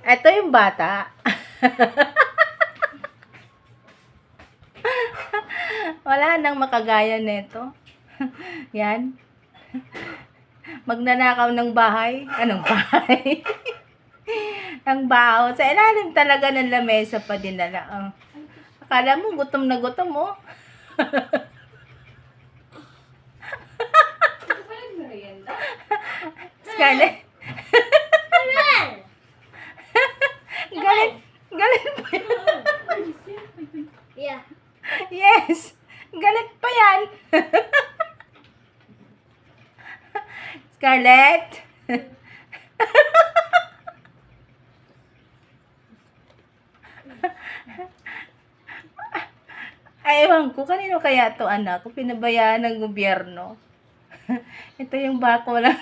Ito yung bata. Wala nang makagaya nito. Yan. Magnanakaw ng bahay. Anong bahay? Ang baho. Sa ilalim talaga ng lamesa pa dinala. Oh. Akala mo, gutom na gutom, oh. Scarlett. Galit. Galit pa yan. Yeah. Yes. Galit pa yan. Scarlett. Ay, ewan ko. Kanino kaya to anak? Kung pinabayaan ng gobyerno. Ito yung bako lang.